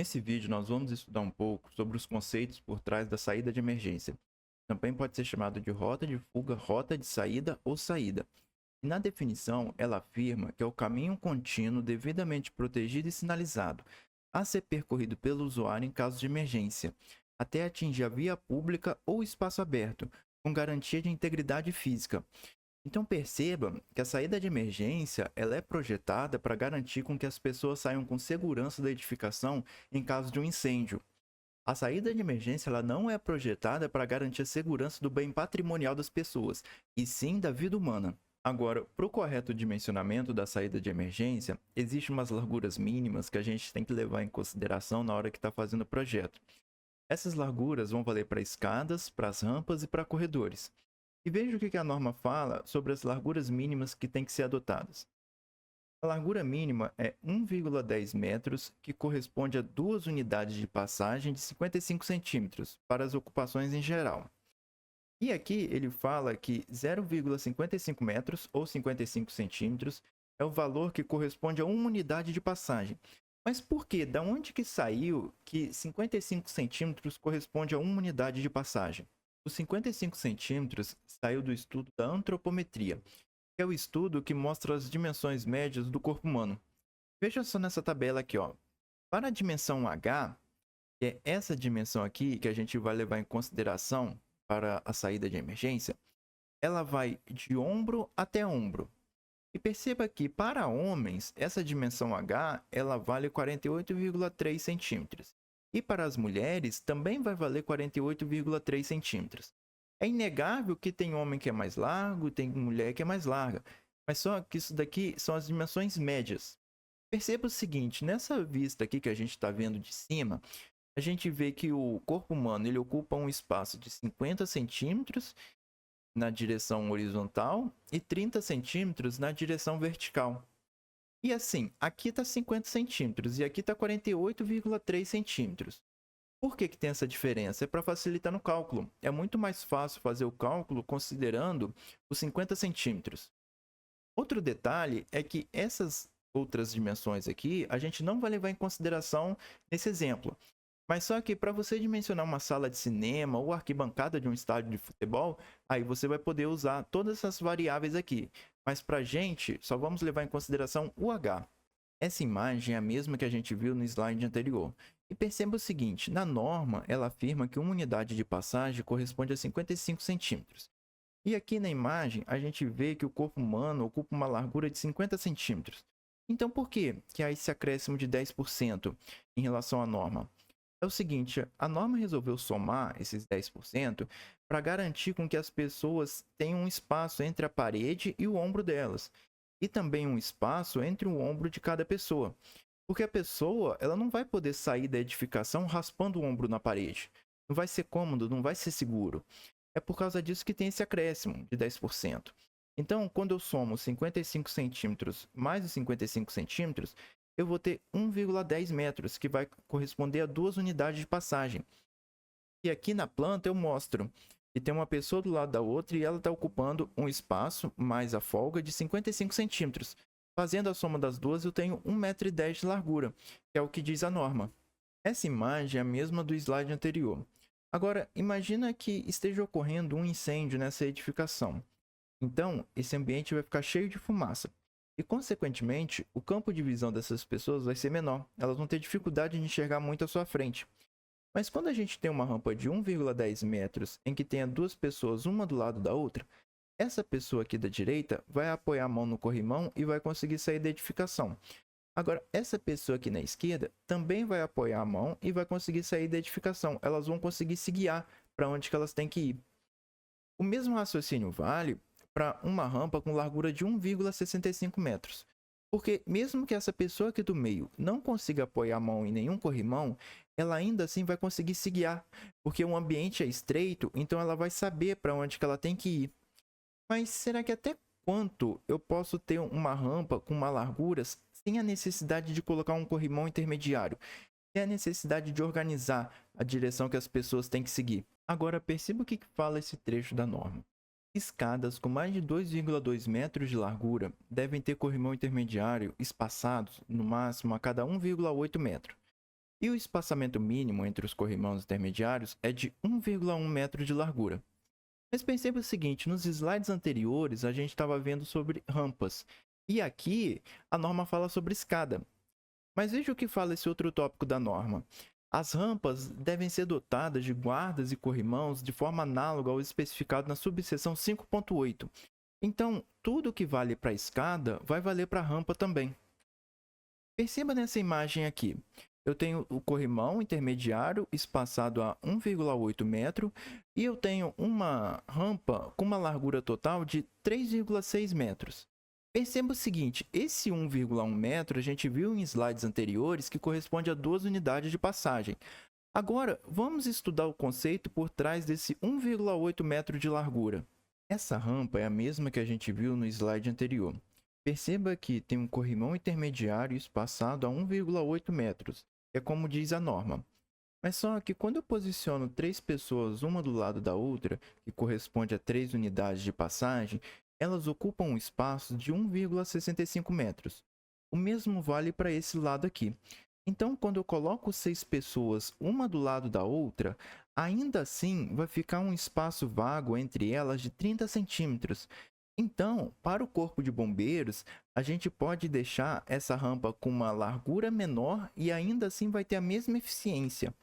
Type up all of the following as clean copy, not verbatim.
Nesse vídeo, nós vamos estudar um pouco sobre os conceitos por trás da saída de emergência. Também pode ser chamado de rota de fuga, rota de saída ou saída. E na definição, ela afirma que é o caminho contínuo devidamente protegido e sinalizado a ser percorrido pelo usuário em caso de emergência, até atingir a via pública ou espaço aberto, com garantia de integridade física. Então perceba que a saída de emergência ela é projetada para garantir com que as pessoas saiam com segurança da edificação em caso de um incêndio. A saída de emergência ela não é projetada para garantir a segurança do bem patrimonial das pessoas, e sim da vida humana. Agora, para o correto dimensionamento da saída de emergência, existem umas larguras mínimas que a gente tem que levar em consideração na hora que está fazendo o projeto. Essas larguras vão valer para escadas, para as rampas e para corredores. E veja o que a norma fala sobre as larguras mínimas que têm que ser adotadas. A largura mínima é 1,10 metros, que corresponde a duas unidades de passagem de 55 centímetros para as ocupações em geral. E aqui ele fala que 0,55 metros ou 55 centímetros é o valor que corresponde a uma unidade de passagem. Mas por quê? Da onde que saiu que 55 centímetros corresponde a uma unidade de passagem? Os 55 centímetros saiu do estudo da antropometria, que é o estudo que mostra as dimensões médias do corpo humano. Veja só nessa tabela aqui, ó. Para a dimensão H, que é essa dimensão aqui que a gente vai levar em consideração para a saída de emergência, ela vai de ombro até ombro. E perceba que para homens, essa dimensão H ela vale 48,3 centímetros. E para as mulheres também vai valer 48,3 centímetros. É inegável que tem homem que é mais largo, tem mulher que é mais larga. Mas só que isso daqui são as dimensões médias. Perceba o seguinte, nessa vista aqui que a gente está vendo de cima, a gente vê que o corpo humano ele ocupa um espaço de 50 centímetros na direção horizontal e 30 centímetros na direção vertical. E assim, aqui está 50 centímetros e aqui está 48,3 centímetros. Por que tem essa diferença? É para facilitar no cálculo. É muito mais fácil fazer o cálculo considerando os 50 centímetros. Outro detalhe é que essas outras dimensões aqui, a gente não vai levar em consideração nesse exemplo. Mas só que para você dimensionar uma sala de cinema ou arquibancada de um estádio de futebol, aí você vai poder usar todas essas variáveis aqui. Mas para a gente, só vamos levar em consideração o H. Essa imagem é a mesma que a gente viu no slide anterior. E perceba o seguinte, na norma, ela afirma que uma unidade de passagem corresponde a 55 centímetros. E aqui na imagem, a gente vê que o corpo humano ocupa uma largura de 50 centímetros. Então, por que há esse acréscimo de 10% em relação à norma? É o seguinte, a norma resolveu somar esses 10% para garantir com que as pessoas tenham um espaço entre a parede e o ombro delas, e também um espaço entre o ombro de cada pessoa. Porque a pessoa ela não vai poder sair da edificação raspando o ombro na parede. Não vai ser cômodo, não vai ser seguro. É por causa disso que tem esse acréscimo de 10%. Então, quando eu somo 55 centímetros mais os 55 centímetros, eu vou ter 1,10 metros, que vai corresponder a duas unidades de passagem. E aqui na planta eu mostro que tem uma pessoa do lado da outra e ela está ocupando um espaço mais a folga de 55 centímetros. Fazendo a soma das duas, eu tenho 1,10 m de largura, que é o que diz a norma. Essa imagem é a mesma do slide anterior. Agora, imagina que esteja ocorrendo um incêndio nessa edificação. Então, esse ambiente vai ficar cheio de fumaça. E, consequentemente, o campo de visão dessas pessoas vai ser menor. Elas vão ter dificuldade de enxergar muito à sua frente. Mas quando a gente tem uma rampa de 1,10 metros em que tenha duas pessoas uma do lado da outra, essa pessoa aqui da direita vai apoiar a mão no corrimão e vai conseguir sair da edificação. Agora, essa pessoa aqui na esquerda também vai apoiar a mão e vai conseguir sair da edificação. Elas vão conseguir se guiar para onde que elas têm que ir. O mesmo raciocínio vale para uma rampa com largura de 1,65 metros. Porque mesmo que essa pessoa aqui do meio não consiga apoiar a mão em nenhum corrimão, ela ainda assim vai conseguir se guiar, porque o ambiente é estreito, então ela vai saber para onde que ela tem que ir. Mas será que até quanto eu posso ter uma rampa com uma largura sem a necessidade de colocar um corrimão intermediário? Sem a necessidade de organizar a direção que as pessoas têm que seguir? Agora perceba o que fala esse trecho da norma. Escadas com mais de 2,2 metros de largura devem ter corrimão intermediário espaçados no máximo a cada 1,8 metro. e o espaçamento mínimo entre os corrimãos intermediários é de 1,1 metro de largura. Mas perceba o seguinte, nos slides anteriores a gente estava vendo sobre rampas, e aqui a norma fala sobre escada. Mas veja o que fala esse outro tópico da norma. As rampas devem ser dotadas de guardas e corrimãos de forma análoga ao especificado na subseção 5.8. Então, tudo que vale para a escada vai valer para a rampa também. Perceba nessa imagem aqui. Eu tenho o corrimão intermediário espaçado a 1,8 metro e eu tenho uma rampa com uma largura total de 3,6 metros. Perceba o seguinte, esse 1,1 metro a gente viu em slides anteriores que corresponde a 2 unidades de passagem. Agora, vamos estudar o conceito por trás desse 1,8 metro de largura. Essa rampa é a mesma que a gente viu no slide anterior. Perceba que tem um corrimão intermediário espaçado a 1,8 metros, é como diz a norma. Mas só que quando eu posiciono 3 pessoas uma do lado da outra, que corresponde a 3 unidades de passagem, elas ocupam um espaço de 1,65 metros. O mesmo vale para esse lado aqui. Então, quando eu coloco 6 pessoas uma do lado da outra, ainda assim vai ficar um espaço vago entre elas de 30 centímetros. Então, para o corpo de bombeiros, a gente pode deixar essa rampa com uma largura menor e ainda assim vai ter a mesma eficiência.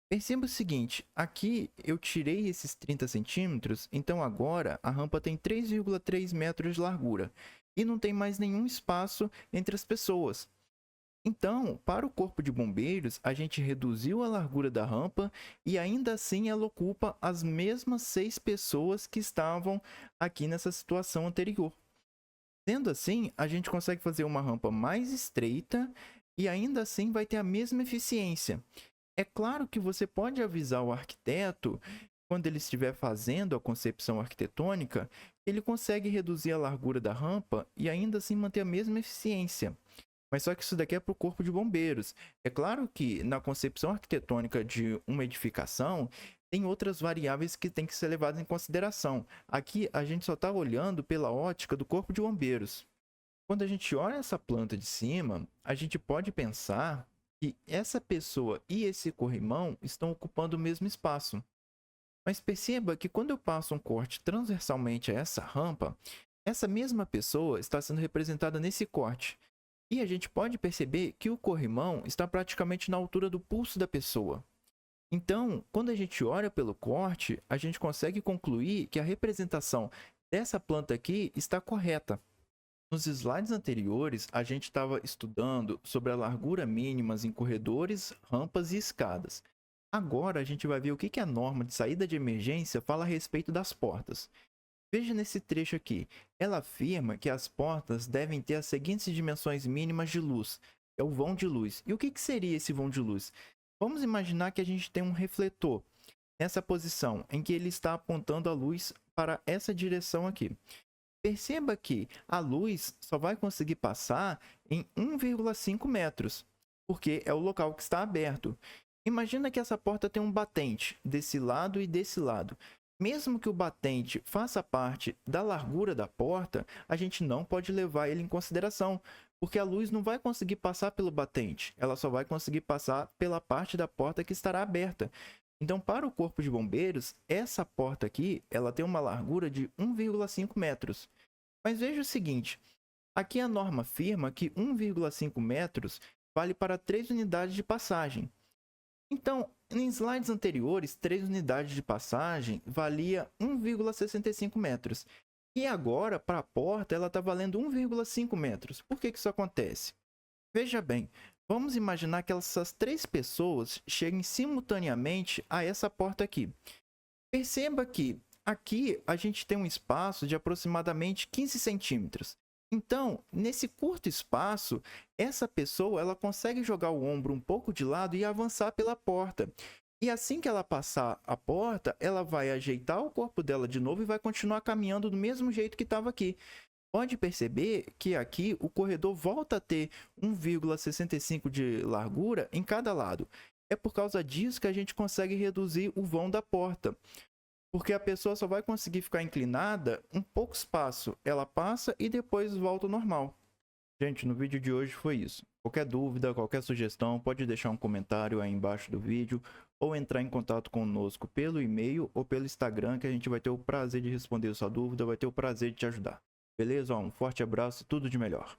Perceba o seguinte, aqui eu tirei esses 30 centímetros, então agora a rampa tem 3,3 metros de largura e não tem mais nenhum espaço entre as pessoas. Então, para o corpo de bombeiros, a gente reduziu a largura da rampa e ainda assim ela ocupa as mesmas 6 pessoas que estavam aqui nessa situação anterior. Sendo assim, a gente consegue fazer uma rampa mais estreita e ainda assim vai ter a mesma eficiência. É claro que você pode avisar o arquiteto, quando ele estiver fazendo a concepção arquitetônica, ele consegue reduzir a largura da rampa e ainda assim manter a mesma eficiência. Mas só que isso daqui é para o corpo de bombeiros. É claro que na concepção arquitetônica de uma edificação, tem outras variáveis que têm que ser levadas em consideração. Aqui a gente só está olhando pela ótica do corpo de bombeiros. Quando a gente olha essa planta de cima, a gente pode pensar que essa pessoa e esse corrimão estão ocupando o mesmo espaço. Mas perceba que quando eu passo um corte transversalmente a essa rampa, essa mesma pessoa está sendo representada nesse corte. E a gente pode perceber que o corrimão está praticamente na altura do pulso da pessoa. Então, quando a gente olha pelo corte, a gente consegue concluir que a representação dessa planta aqui está correta. Nos slides anteriores, a gente estava estudando sobre a largura mínimas em corredores, rampas e escadas. Agora, a gente vai ver o que a norma de saída de emergência fala a respeito das portas. Veja nesse trecho aqui, ela afirma que as portas devem ter as seguintes dimensões mínimas de luz, é o vão de luz. E o que seria esse vão de luz? Vamos imaginar que a gente tem um refletor nessa posição, em que ele está apontando a luz para essa direção aqui. Perceba que a luz só vai conseguir passar em 1,5 metros, porque é o local que está aberto. Imagina que essa porta tem um batente desse lado e desse lado. Mesmo que o batente faça parte da largura da porta, a gente não pode levar ele em consideração, porque a luz não vai conseguir passar pelo batente, ela só vai conseguir passar pela parte da porta que estará aberta. Então, para o corpo de bombeiros, essa porta aqui, ela tem uma largura de 1,5 metros. Mas veja o seguinte, aqui a norma afirma que 1,5 metros vale para 3 unidades de passagem. Então, em slides anteriores, 3 unidades de passagem valia 1,65 metros. E agora, para a porta, ela está valendo 1,5 metros. Por que isso acontece? Veja bem, vamos imaginar que essas 3 pessoas cheguem simultaneamente a essa porta aqui. Perceba que aqui a gente tem um espaço de aproximadamente 15 centímetros. Então, nesse curto espaço, essa pessoa ela consegue jogar o ombro um pouco de lado e avançar pela porta. E assim que ela passar a porta, ela vai ajeitar o corpo dela de novo e vai continuar caminhando do mesmo jeito que estava aqui. Pode perceber que aqui o corredor volta a ter 1,65 de largura em cada lado. É por causa disso que a gente consegue reduzir o vão da porta. Porque a pessoa só vai conseguir ficar inclinada um pouco espaço. Ela passa e depois volta ao normal. Gente, no vídeo de hoje foi isso. Qualquer dúvida, qualquer sugestão, pode deixar um comentário aí embaixo do vídeo ou entrar em contato conosco pelo e-mail ou pelo Instagram, que a gente vai ter o prazer de responder a sua dúvida, vai ter o prazer de te ajudar. Beleza? Um forte abraço e tudo de melhor.